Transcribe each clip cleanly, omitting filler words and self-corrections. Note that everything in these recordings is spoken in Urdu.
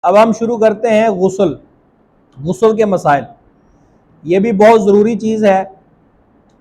اب ہم شروع کرتے ہیں غسل کے مسائل. یہ بھی بہت ضروری چیز ہے،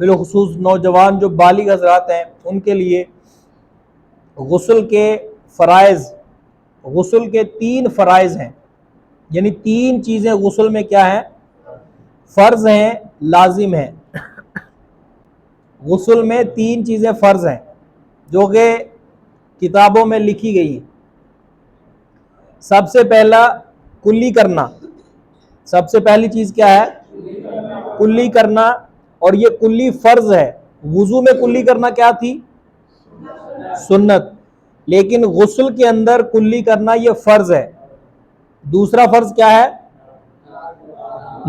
بالخصوص نوجوان جو بالغ حضرات ہیں ان کے لیے. غسل کے فرائض، غسل کے 3 فرائض ہیں، یعنی 3 چیزیں غسل میں کیا ہیں؟ فرض ہیں، لازم ہیں. غسل میں 3 چیزیں فرض ہیں جو کہ کتابوں میں لکھی گئی ہیں. سب سے پہلا کلی کرنا. سب سے پہلی چیز کیا ہے؟ کلی کرنا. اور یہ کلی فرض ہے. وضو میں کلی کرنا کیا تھی؟ سنت. لیکن غسل کے اندر کلی کرنا یہ فرض ہے. دوسرا فرض کیا ہے؟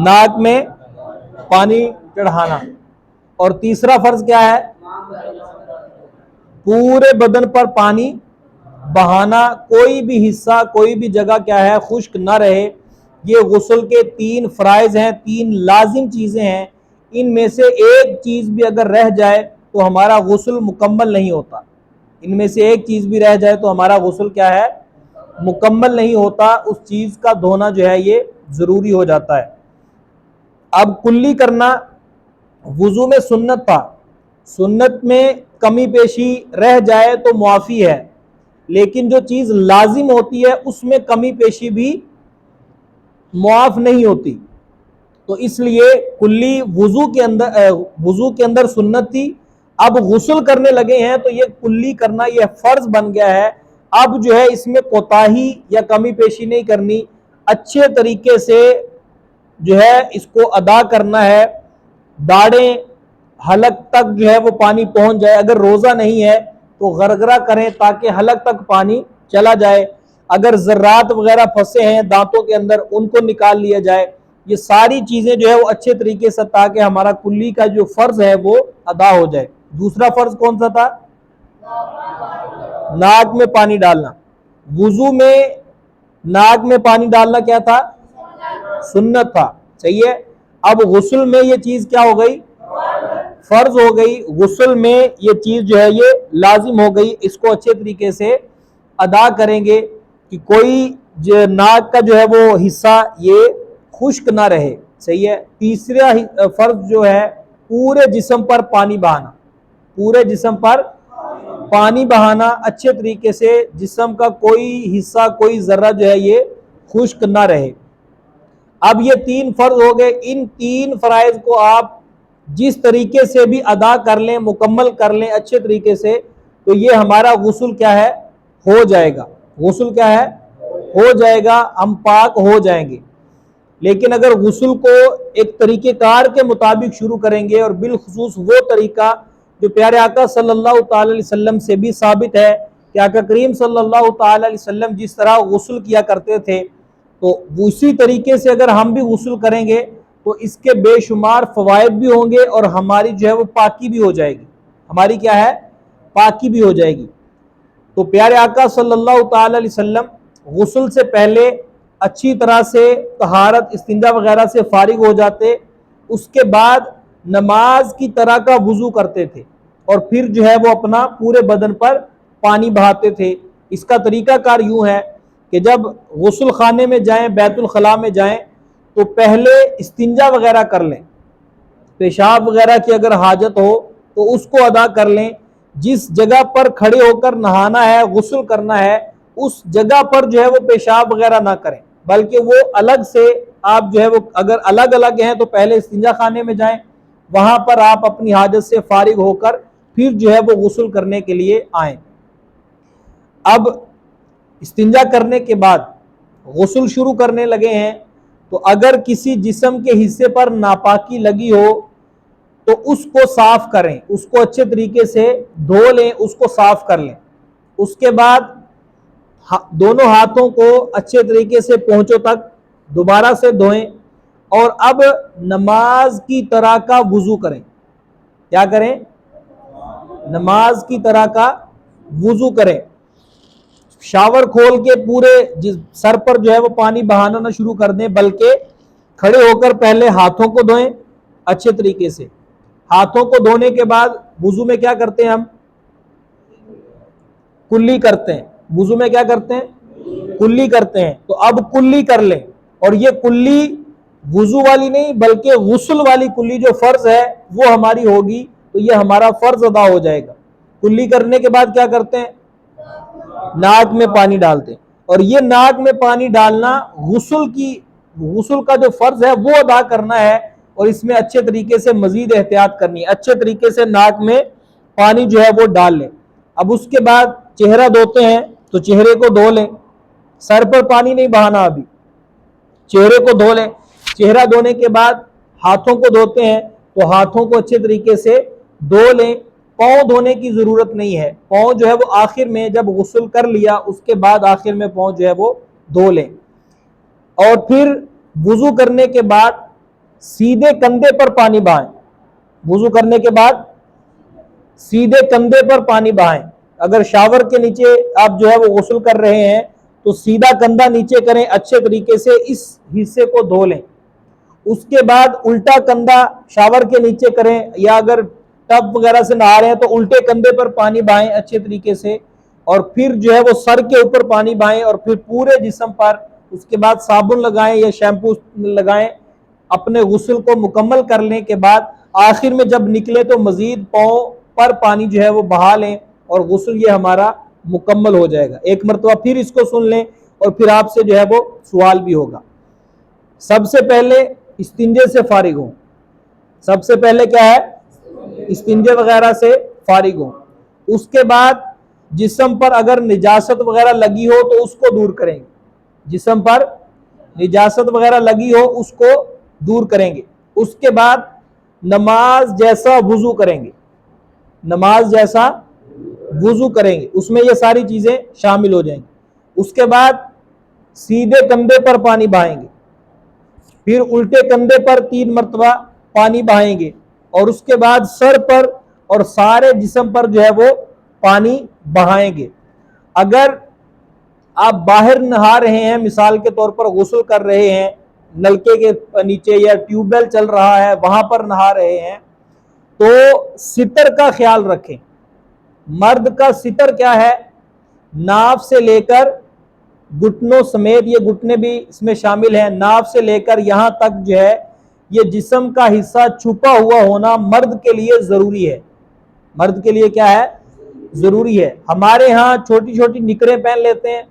ناک میں پانی چڑھانا. اور تیسرا فرض کیا ہے؟ پورے بدن پر پانی بہانا. کوئی بھی حصہ، کوئی بھی جگہ کیا ہے؟ خشک نہ رہے. یہ غسل کے 3 فرائض ہیں، 3 لازم چیزیں ہیں. ان میں سے ایک چیز بھی اگر رہ جائے تو ہمارا غسل مکمل نہیں ہوتا. ان میں سے ایک چیز بھی رہ جائے تو ہمارا غسل کیا ہے؟ مکمل نہیں ہوتا. اس چیز کا دھونا جو ہے یہ ضروری ہو جاتا ہے. اب کلی کرنا وضو میں سنت تھا. سنت میں کمی پیشی رہ جائے تو معافی ہے، لیکن جو چیز لازم ہوتی ہے اس میں کمی پیشی بھی معاف نہیں ہوتی. تو اس لیے کلی وضو کے اندر سنت تھی. اب غسل کرنے لگے ہیں تو یہ کلی کرنا یہ فرض بن گیا ہے. اب جو ہے اس میں کوتاہی یا کمی پیشی نہیں کرنی، اچھے طریقے سے جو ہے اس کو ادا کرنا ہے. داڑھیں حلق تک جو ہے وہ پانی پہنچ جائے. اگر روزہ نہیں ہے تو غرغرہ کریں تاکہ حلق تک پانی چلا جائے. اگر ذرات وغیرہ پھنسے ہیں دانتوں کے اندر ان کو نکال لیا جائے. یہ ساری چیزیں جو ہے وہ اچھے طریقے سے تاکہ ہمارا کلی کا جو فرض ہے وہ ادا ہو جائے. دوسرا فرض کون سا تھا؟ ناک میں پانی ڈالنا. وضو میں ناک میں پانی ڈالنا کیا تھا؟ سنت تھا. صحیح ہے. اب غسل میں یہ چیز کیا ہو گئی؟ فرض ہو گئی. غسل میں یہ چیز جو ہے یہ لازم ہو گئی. اس کو اچھے طریقے سے ادا کریں گے کہ کوئی ناک کا جو ہے وہ حصہ یہ خشک نہ رہے. صحیح ہے. تیسرا فرض جو ہے پورے جسم پر پانی بہانا. پورے جسم پر پانی بہانا اچھے طریقے سے، جسم کا کوئی حصہ کوئی ذرہ جو ہے یہ خشک نہ رہے. اب یہ 3 فرض ہو گئے. ان 3 فرائض کو آپ جس طریقے سے بھی ادا کر لیں، مکمل کر لیں اچھے طریقے سے، تو یہ ہمارا غسل کیا ہے؟ ہو جائے گا. غسل کیا ہے؟ ہو جائے گا. ہم پاک ہو جائیں گے. لیکن اگر غسل کو ایک طریقہ کار کے مطابق شروع کریں گے، اور بالخصوص وہ طریقہ جو پیارے آقا صلی اللہ تعالی علیہ وسلم سے بھی ثابت ہے کہ آقا کریم صلی اللہ تعالی علیہ وسلم جس طرح غسل کیا کرتے تھے، تو اسی طریقے سے اگر ہم بھی غسل کریں گے تو اس کے بے شمار فوائد بھی ہوں گے، اور ہماری جو ہے وہ پاکی بھی ہو جائے گی. ہماری کیا ہے؟ پاکی بھی ہو جائے گی. تو پیارے آقا صلی اللہ تعالی علیہ وسلم غسل سے پہلے اچھی طرح سے طہارت استنجا وغیرہ سے فارغ ہو جاتے. اس کے بعد نماز کی طرح کا وضو کرتے تھے، اور پھر جو ہے وہ اپنا پورے بدن پر پانی بہاتے تھے. اس کا طریقہ کار یوں ہے کہ جب غسل خانے میں جائیں، بیت الخلاء میں جائیں، تو پہلے استنجا وغیرہ کر لیں. پیشاب وغیرہ کی اگر حاجت ہو تو اس کو ادا کر لیں. جس جگہ پر کھڑے ہو کر نہانا ہے، غسل کرنا ہے، اس جگہ پر جو ہے وہ پیشاب وغیرہ نہ کریں، بلکہ وہ الگ سے آپ جو ہے وہ اگر الگ الگ ہیں تو پہلے استنجا خانے میں جائیں، وہاں پر آپ اپنی حاجت سے فارغ ہو کر پھر جو ہے وہ غسل کرنے کے لیے آئیں. اب استنجا کرنے کے بعد غسل شروع کرنے لگے ہیں، تو اگر کسی جسم کے حصے پر ناپاکی لگی ہو تو اس کو صاف کریں، اس کو اچھے طریقے سے دھو لیں، اس کو صاف کر لیں. اس کے بعد دونوں ہاتھوں کو اچھے طریقے سے پہنچوں تک دوبارہ سے دھوئیں، اور اب نماز کی طرح کا وضو کریں. کیا کریں؟ نماز کی طرح کا وضو کریں. شاور کھول کے پورے سر پر جو ہے وہ پانی بہانا نہ شروع کر دیں، بلکہ کھڑے ہو کر پہلے ہاتھوں کو دھوئیں اچھے طریقے سے. ہاتھوں کو دھونے کے بعد وضو میں کیا کرتے ہیں؟ ہم کلی کرتے ہیں. وضو میں کیا کرتے ہیں؟ کلی کرتے ہیں، تو اب کلی کر لیں، اور یہ کلی وضو والی نہیں بلکہ غسل والی کلی جو فرض ہے وہ ہماری ہوگی، تو یہ ہمارا فرض ادا ہو جائے گا۔ کلی کرنے کے بعد کیا کرتے ہیں؟ ناک میں پانی ڈالتے ہیں، اور یہ ناک میں پانی ڈالنا غسل کا جو فرض ہے وہ ادا کرنا ہے، اور اس میں اچھے طریقے سے مزید احتیاط کرنی ہے، اچھے طریقے سے ناک میں پانی جو ہے وہ ڈال لیں۔ اب اس کے بعد چہرہ دھوتے ہیں تو چہرے کو دھو لیں، سر پر پانی نہیں بہانا، ابھی چہرے کو دھو لیں۔ چہرہ دھونے کے بعد ہاتھوں کو دھوتے ہیں تو ہاتھوں کو اچھے طریقے سے دھو لیں۔ پاؤں دھونے کی ضرورت نہیں ہے، پاؤں جو ہے وہ آخر میں جب غسل کر لیا اس کے بعد آخر میں پاؤں جو ہے وہ دھو لیں، اور پھر وضو کرنے کے بعد سیدھے کندھے پر پانی بہائیں۔ وضو کرنے کے بعد سیدھے کندھے پر پانی بہائیں۔ اگر شاور کے نیچے آپ جو ہے وہ غسل کر رہے ہیں تو سیدھا کندھا نیچے کریں، اچھے طریقے سے اس حصے کو دھو لیں۔ اس کے بعد الٹا کندھا شاور کے نیچے کریں، یا اگر ٹب وغیرہ سے نہا رہے ہیں تو الٹے کندھے پر پانی بہائیں اچھے طریقے سے، اور پھر جو ہے وہ سر کے اوپر پانی بہائیں، اور پھر پورے جسم پر۔ اس کے بعد صابن لگائیں یا شیمپو لگائیں۔ اپنے غسل کو مکمل کرنے کے بعد آخر میں جب نکلے تو مزید پاؤں پر پانی جو ہے وہ بہا لیں، اور غسل یہ ہمارا مکمل ہو جائے گا۔ ایک مرتبہ پھر اس کو سن لیں، اور پھر آپ سے جو ہے وہ سوال بھی ہوگا۔ سب سے پہلے استنجے سے فارغ ہوں، سب سے پہلے کیا ہے؟ استنجے وغیرہ سے فارغ ہوں۔ اس کے بعد جسم پر اگر نجاست وغیرہ لگی ہو تو اس کو دور کریں گے، جسم پر نجاست وغیرہ لگی ہو اس کو دور کریں گے۔ اس کے بعد نماز جیسا وضو کریں گے، نماز جیسا وضو کریں گے، اس میں یہ ساری چیزیں شامل ہو جائیں گی۔ اس کے بعد سیدھے کندھے پر پانی بہائیں گے، پھر الٹے کندھے پر 3 مرتبہ پانی بہائیں گے، اور اس کے بعد سر پر اور سارے جسم پر جو ہے وہ پانی بہائیں گے۔ اگر آپ باہر نہا رہے ہیں، مثال کے طور پر غسل کر رہے ہیں، نلکے کے نیچے یا ٹیوب ویل چل رہا ہے وہاں پر نہا رہے ہیں، تو ستر کا خیال رکھیں۔ مرد کا ستر کیا ہے؟ ناف سے لے کر گھٹنوں سمیت، یہ گھٹنے بھی اس میں شامل ہیں، ناف سے لے کر یہاں تک جو ہے یہ جسم کا حصہ چھپا ہوا ہونا مرد کے لیے ضروری ہے۔ مرد کے لیے کیا ہے؟ ضروری ہے۔ ہمارے ہاں چھوٹی چھوٹی نکریں پہن لیتے ہیں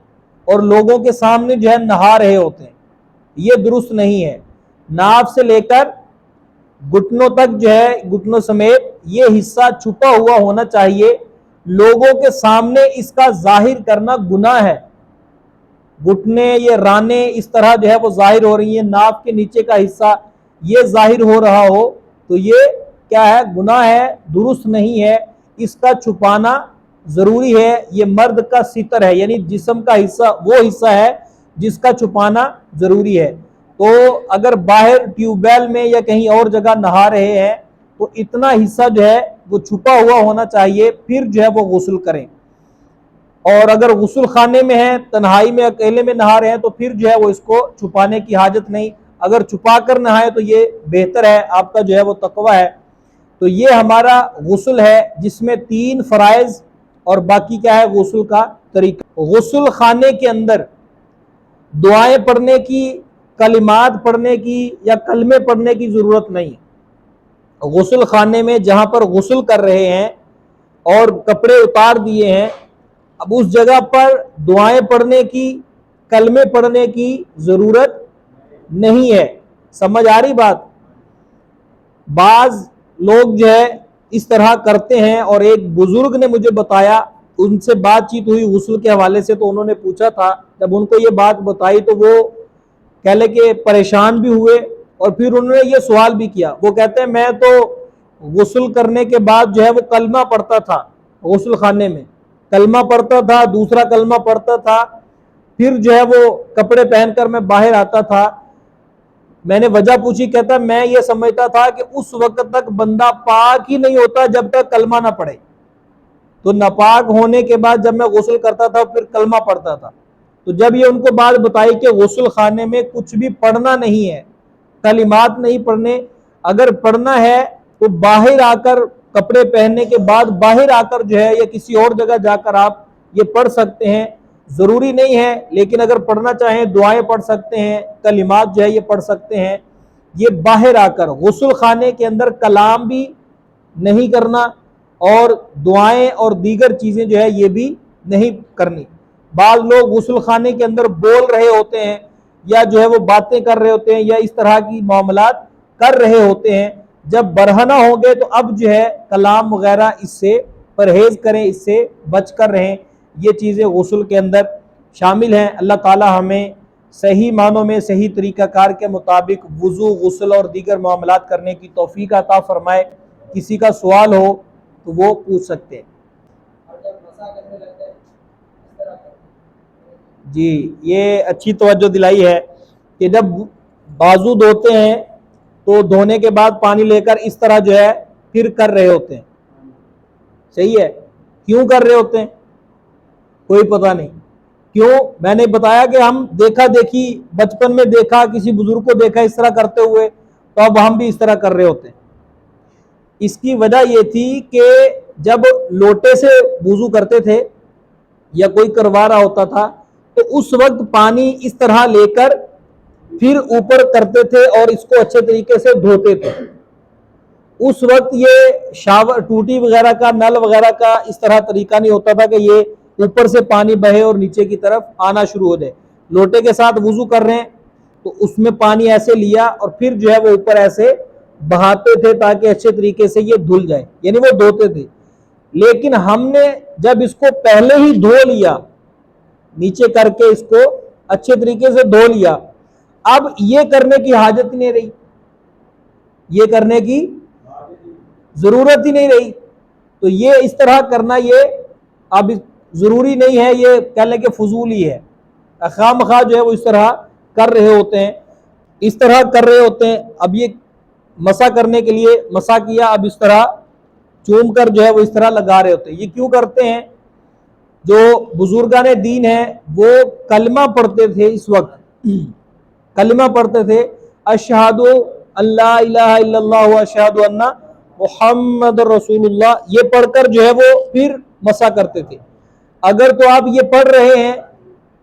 اور لوگوں کے سامنے جو ہے نہا رہے ہوتے ہیں، یہ درست نہیں ہے۔ ناف سے لے کر گھٹنوں تک جو ہے، گھٹنوں سمیت یہ حصہ چھپا ہوا ہونا چاہیے۔ لوگوں کے سامنے اس کا ظاہر کرنا گناہ ہے۔ گھٹنے، یہ رانے اس طرح جو ہے وہ ظاہر ہو رہی ہیں، ناف کے نیچے کا حصہ یہ ظاہر ہو رہا ہو تو یہ کیا ہے؟ گناہ ہے، درست نہیں ہے، اس کا چھپانا ضروری ہے۔ یہ مرد کا ستر ہے، یعنی جسم کا حصہ وہ حصہ ہے جس کا چھپانا ضروری ہے۔ تو اگر باہر ٹیوب ویل میں یا کہیں اور جگہ نہا رہے ہیں تو اتنا حصہ جو ہے وہ چھپا ہوا ہونا چاہیے، پھر جو ہے وہ غسل کریں۔ اور اگر غسل خانے میں ہیں، تنہائی میں اکیلے میں نہا رہے ہیں تو پھر جو ہے وہ اس کو چھپانے کی حاجت نہیں۔ اگر چھپا کر نہائے تو یہ بہتر ہے، آپ کا جو ہے وہ تقوی ہے۔ تو یہ ہمارا غسل ہے جس میں 3 فرائض اور باقی کیا ہے؟ غسل کا طریقہ۔ غسل خانے کے اندر دعائیں پڑھنے کی، کلمات پڑھنے کی یا کلمے پڑھنے کی ضرورت نہیں ہے۔ غسل خانے میں جہاں پر غسل کر رہے ہیں اور کپڑے اتار دیے ہیں، اب اس جگہ پر دعائیں پڑھنے کی، کلمے پڑھنے کی ضرورت نہیں ہے۔ سمجھ آ رہی بات؟ بعض لوگ جو ہے اس طرح کرتے ہیں، اور ایک بزرگ نے مجھے بتایا، ان سے بات چیت ہوئی غسل کے حوالے سے، تو انہوں نے پوچھا تھا، جب ان کو یہ بات بتائی تو وہ کہہ لے کہ پریشان بھی ہوئے، اور پھر انہوں نے یہ سوال بھی کیا۔ وہ کہتے ہیں میں تو غسل کرنے کے بعد جو ہے وہ کلمہ پڑھتا تھا، غسل خانے میں کلمہ پڑھتا تھا، دوسرا کلمہ پڑھتا تھا، پھر جو ہے وہ کپڑے پہن کر میں باہر آتا تھا۔ میں نے وجہ پوچھی، کہتا میں یہ سمجھتا تھا کہ اس وقت تک بندہ پاک ہی نہیں ہوتا جب تک کلمہ نہ پڑھے، تو ناپاک ہونے کے بعد جب میں غسل کرتا تھا پھر کلمہ پڑھتا تھا۔ تو جب یہ ان کو بات بتائی کہ غسل خانے میں کچھ بھی پڑھنا نہیں ہے، کلمات نہیں پڑھنے، اگر پڑھنا ہے تو باہر آ کر کپڑے پہننے کے بعد باہر آ کر جو ہے یا کسی اور جگہ جا کر آپ یہ پڑھ سکتے ہیں، ضروری نہیں ہے، لیکن اگر پڑھنا چاہیں دعائیں پڑھ سکتے ہیں، کلمات جو ہے یہ پڑھ سکتے ہیں۔ یہ باہر آ کر غسل خانے کے اندر کلام بھی نہیں کرنا اور دعائیں اور دیگر چیزیں جو ہے یہ بھی نہیں کرنی۔ بعض لوگ غسل خانے کے اندر بول رہے ہوتے ہیں یا جو ہے وہ باتیں کر رہے ہوتے ہیں یا اس طرح کی معاملات کر رہے ہوتے ہیں، جب برہنہ ہوں گے تو اب جو ہے کلام وغیرہ اس سے پرہیز کریں، اس سے بچ کر رہیں۔ یہ چیزیں غسل کے اندر شامل ہیں۔ اللہ تعالی ہمیں صحیح معنوں میں صحیح طریقہ کار کے مطابق وضو، غسل اور دیگر معاملات کرنے کی توفیق عطا فرمائے۔ کسی کا سوال ہو تو وہ پوچھ سکتے ہیں۔ جی یہ اچھی توجہ دلائی ہے کہ جب بازو دھوتے ہیں تو دھونے کے بعد پانی لے کر اس طرح جو ہے پھر کر رہے ہوتے ہیں، صحیح ہے؟ کیوں کر رہے ہوتے ہیں کوئی پتہ نہیں کیوں۔ میں نے بتایا کہ ہم دیکھا دیکھی بچپن میں دیکھا، کسی بزرگ کو دیکھا اس طرح کرتے ہوئے، تو اب ہم بھی اس طرح کر رہے ہوتے ہیں۔ اس کی وجہ یہ تھی کہ جب لوٹے سے وضو کرتے تھے یا کوئی کروا رہا ہوتا تھا تو اس وقت پانی اس طرح لے کر پھر اوپر کرتے تھے اور اس کو اچھے طریقے سے دھوتے تھے۔ اس وقت یہ شاور، ٹوٹی وغیرہ کا، نل وغیرہ کا اس طرح طریقہ نہیں ہوتا تھا کہ یہ اوپر سے پانی بہے اور نیچے کی طرف آنا شروع ہو جائے۔ لوٹے کے ساتھ وضو کر رہے ہیں تو اس میں پانی ایسے لیا اور پھر جو ہے وہ اوپر ایسے بہاتے تھے تاکہ اچھے طریقے سے یہ دھل جائے، یعنی وہ دھوتے تھے۔ لیکن ہم نے جب اس کو پہلے ہی دھو لیا، نیچے کر کے اس کو اچھے طریقے سے دھو لیا، اب یہ کرنے کی حاجت نہیں رہی، یہ کرنے کی ضرورت ہی نہیں رہی۔ تو یہ اس طرح کرنا یہ اب ضروری نہیں ہے، یہ کہہ لیں کہ فضول ہی ہے۔ خواہ مخواہ جو ہے وہ اس طرح کر رہے ہوتے ہیں، اس طرح کر رہے ہوتے ہیں۔ اب یہ مسح کرنے کے لیے مسح کیا، اب اس طرح چوم کر جو ہے وہ اس طرح لگا رہے ہوتے ہیں۔ یہ کیوں کرتے ہیں؟ جو بزرگان دین ہیں وہ کلمہ پڑھتے تھے، اس وقت کلمہ پڑھتے تھے، اشہد اللہ الہ الا اللہ و اشہد ان محمد رسول اللہ، یہ پڑھ کر جو ہے وہ پھر مسح کرتے تھے۔ اگر تو آپ یہ پڑھ رہے ہیں،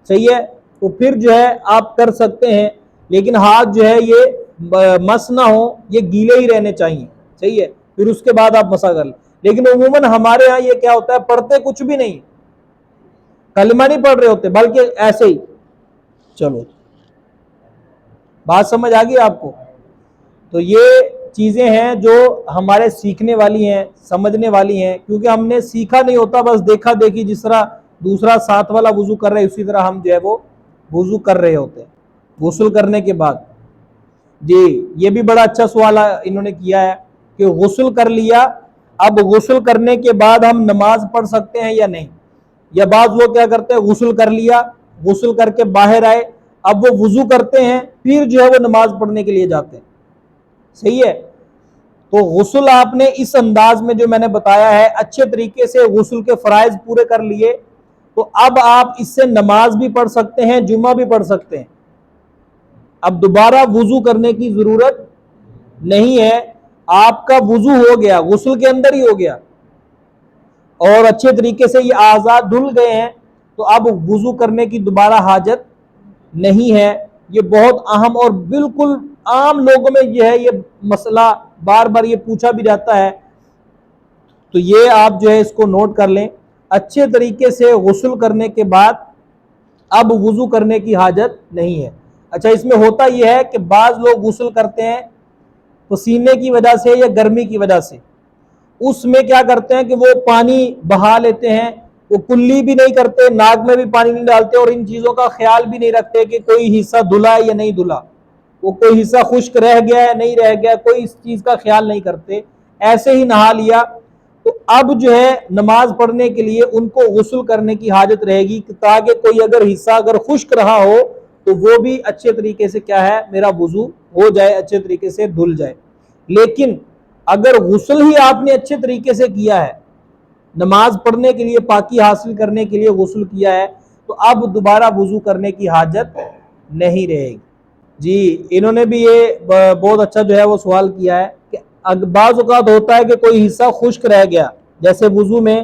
صحیح ہے، تو پھر جو ہے آپ کر سکتے ہیں، لیکن ہاتھ جو ہے یہ مس نہ ہو، یہ گیلے ہی رہنے چاہیے، صحیح ہے، پھر اس کے بعد آپ مسح کر لیں۔ لیکن عموماً ہمارے ہاں یہ کیا ہوتا ہے، پڑھتے کچھ بھی نہیں، کلمہ نہیں پڑھ رہے ہوتے بلکہ ایسے ہی۔ چلو بات سمجھ آ گئی آپ کو؟ تو یہ چیزیں ہیں جو ہمارے سیکھنے والی ہیں، سمجھنے والی ہیں، کیونکہ ہم نے سیکھا نہیں ہوتا، بس دیکھا دیکھی، جس طرح دوسرا ساتھ والا وضو کر رہے اسی طرح ہم جو ہے وہ وضو کر رہے ہوتے ہیں غسل کرنے کے بعد۔ جی یہ بھی بڑا اچھا سوال انہوں نے کیا ہے کہ غسل کر لیا، اب غسل کرنے کے بعد ہم نماز پڑھ سکتے ہیں یا نہیں؟ یا بعض لوگ کیا کرتے ہیں، غسل کر لیا، غسل کر کے باہر آئے، اب وہ وضو کرتے ہیں، پھر جو ہے وہ نماز پڑھنے کے لیے جاتے ہیں، صحیح ہے؟ تو غسل آپ نے اس انداز میں جو میں نے بتایا ہے، اچھے طریقے سے غسل کے فرائض پورے کر لیے، تو اب آپ اس سے نماز بھی پڑھ سکتے ہیں، جمعہ بھی پڑھ سکتے ہیں۔ اب دوبارہ وضو کرنے کی ضرورت نہیں ہے، آپ کا وضو ہو گیا، غسل کے اندر ہی ہو گیا اور اچھے طریقے سے یہ اعضاء دھل گئے ہیں، تو اب وضو کرنے کی دوبارہ حاجت نہیں ہے۔ یہ بہت اہم اور بالکل عام لوگوں میں یہ ہے، یہ مسئلہ بار بار یہ پوچھا بھی جاتا ہے، تو یہ آپ جو ہے اس کو نوٹ کر لیں۔ اچھے طریقے سے غسل کرنے کے بعد اب وضو کرنے کی حاجت نہیں ہے۔ اچھا اس میں ہوتا یہ ہے کہ بعض لوگ غسل کرتے ہیں پسینے کی وجہ سے یا گرمی کی وجہ سے، اس میں کیا کرتے ہیں کہ وہ پانی بہا لیتے ہیں، وہ کلی بھی نہیں کرتے، ناک میں بھی پانی نہیں ڈالتے اور ان چیزوں کا خیال بھی نہیں رکھتے کہ کوئی حصہ دھلا ہے یا نہیں دھلا، وہ کوئی حصہ خشک رہ گیا ہے نہیں رہ گیا، کوئی اس چیز کا خیال نہیں کرتے، ایسے ہی نہا لیا۔ تو اب جو ہے نماز پڑھنے کے لیے ان کو غسل کرنے کی حاجت رہے گی، تاکہ کوئی اگر حصہ اگر خشک رہا ہو تو وہ بھی اچھے طریقے سے کیا ہے، میرا وضو ہو جائے، اچھے طریقے سے دھل جائے۔ لیکن اگر غسل ہی آپ نے اچھے طریقے سے کیا ہے، نماز پڑھنے کے لیے پاکی حاصل کرنے کے لیے غسل کیا ہے، تو اب دوبارہ وضو کرنے کی حاجت نہیں رہے گی۔ جی انہوں نے بھی یہ بہت اچھا جو ہے وہ سوال کیا ہے کہ بعض اوقات ہوتا ہے کہ کوئی حصہ خشک رہ گیا، جیسے وضو میں